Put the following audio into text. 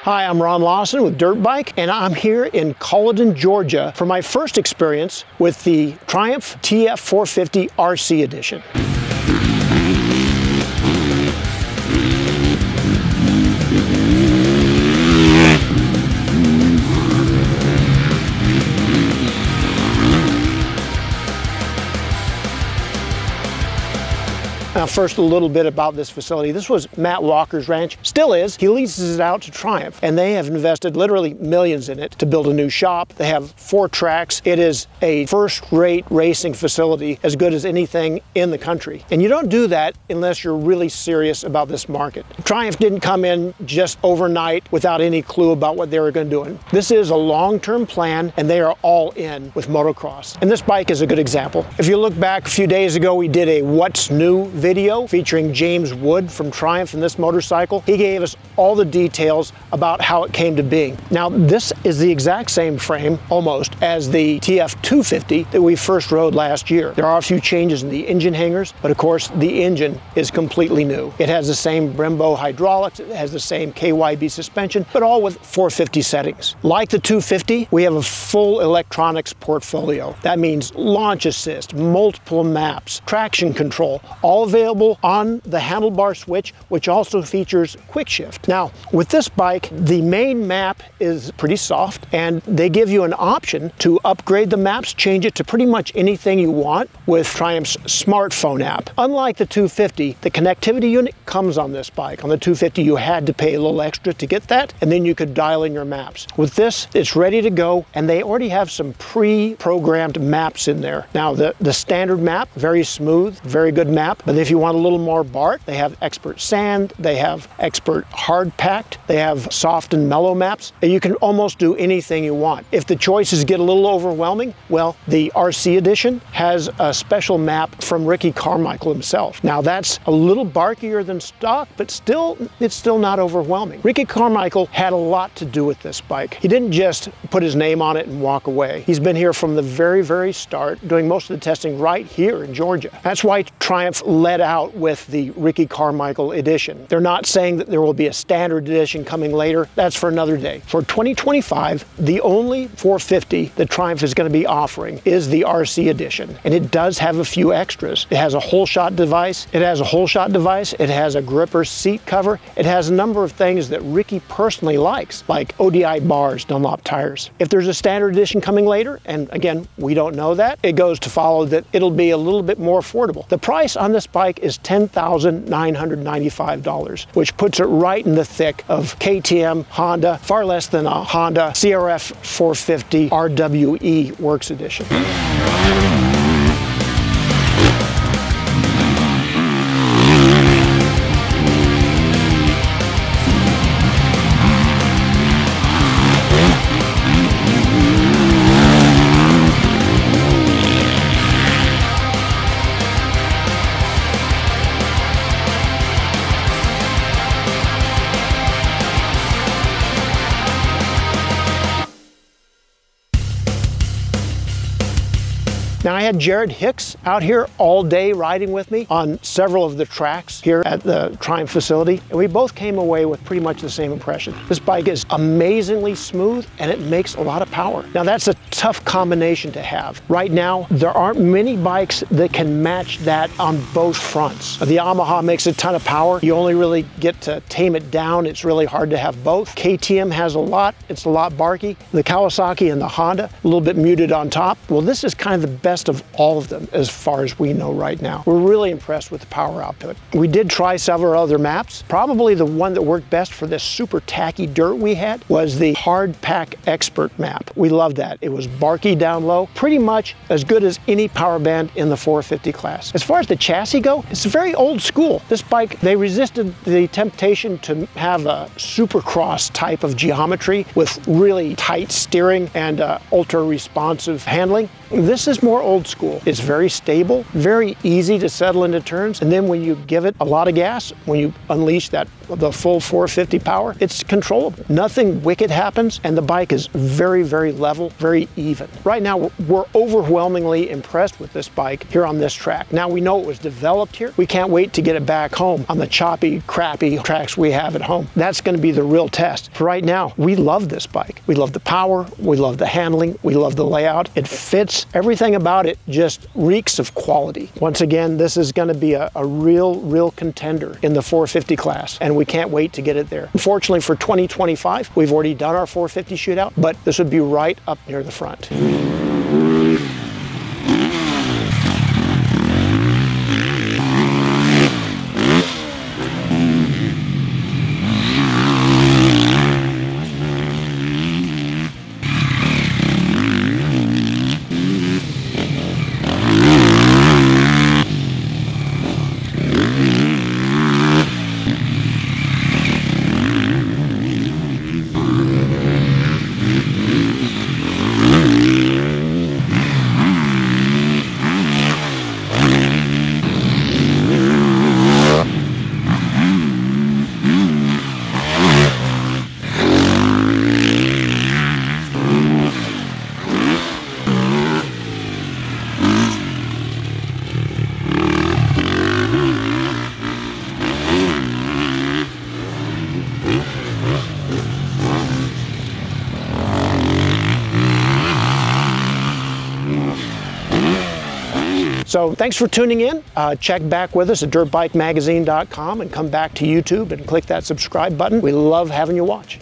Hi, I'm Ron Lawson with Dirtbike, and I'm here in Culloden, Georgia for my first experience with the Triumph TF450-RC edition. Now first, a little bit about this facility. This was Matt Walker's ranch, still is. He leases it out to Triumph, and they have invested literally millions in it to build a new shop. They have 4 tracks. It is a first-rate racing facility, as good as anything in the country. And you don't do that unless you're really serious about this market. Triumph didn't come in just overnight without any clue about what they were going to do. This is a long-term plan, and they are all in with motocross. And this bike is a good example. If you look back a few days ago, we did a What's New video featuring James Wood from Triumph and this motorcycle. He gave us all the details about how it came to being. Now, this is the exact same frame, almost, as the TF450 that we first rode last year. There are a few changes in the engine hangers, but of course, the engine is completely new. It has the same Brembo hydraulics, it has the same KYB suspension, but all with 450 settings. Like the 250, we have a full electronics portfolio. That means launch assist, multiple maps, traction control, all available on the handlebar switch, which also features quick shift. Now, with this bike, the main map is pretty soft, and they give you an option to upgrade the maps, change it to pretty much anything you want with Triumph's smartphone app. Unlike the 250, the connectivity unit comes on this bike. On the 250, you had to pay a little extra to get that, and then you could dial in your maps. With this, it's ready to go, and they already have some pre-programmed maps in there. Now, the standard map, very smooth, very good map, but if you want a little more bark, they have expert sand, they have expert hard packed, they have soft and mellow maps. You can almost do anything you want. If the choices get a little overwhelming, well, the RC edition has a special map from Ricky Carmichael himself. Now that's a little barkier than stock, but it's still not overwhelming. Ricky Carmichael had a lot to do with this bike. He didn't just put his name on it and walk away. He's been here from the very, very start, doing most of the testing right here in Georgia. That's why Triumph led out with the Ricky Carmichael edition. They're not saying that there will be a standard edition coming later. That's for another day. For 2025, the only 450 that Triumph is going to be offering is the RC edition, and it does have a few extras. It has a whole shot device. It has a gripper seat cover. It has a number of things that Ricky personally likes, like ODI bars, Dunlop tires. If there's a standard edition coming later, and again, we don't know that, it goes to follow that it'll be a little bit more affordable. The price on this bike is $10,995, which puts it right in the thick of KTM, Honda, far less than a Honda CRF 450 RWE Works Edition. Now, I had Jared Hicks out here all day riding with me on several of the tracks here at the Triumph facility, and we both came away with pretty much the same impression. This bike is amazingly smooth, and it makes a lot of power. Now, that's a tough combination to have. Right now, there aren't many bikes that can match that on both fronts. The Yamaha makes a ton of power. You only really get to tame it down. It's really hard to have both. KTM has a lot. It's a lot barky. The Kawasaki and the Honda, a little bit muted on top. Well, this is kind of the best of all of them as far as we know right now. We're really impressed with the power output. We did try several other maps. Probably the one that worked best for this super tacky dirt we had was the Hard Pack Expert map. We loved that. It was barky down low, pretty much as good as any power band in the 450 class. As far as the chassis go, it's very old school. This bike, they resisted the temptation to have a supercross type of geometry with really tight steering and ultra responsive handling. This is more old school. It's very stable, very easy to settle into turns, and then when you give it a lot of gas, when you unleash the full 450 power, it's controllable. Nothing wicked happens, and the bike is very, very level, very even. Right now, we're overwhelmingly impressed with this bike here on this track. Now we know it was developed here. We can't wait to get it back home on the choppy, crappy tracks we have at home. That's going to be the real test. For right now, we love this bike. We love the power, we love the handling, we love the layout. It fits. Everything about it just reeks of quality. Once again, this is going to be a real contender in the 450 class, and we can't wait to get it there. Unfortunately for 2025, we've already done our 450 shootout, but this would be right up near the front. So thanks for tuning in. Check back with us at dirtbikemagazine.com and come back to YouTube and click that subscribe button. We love having you watch.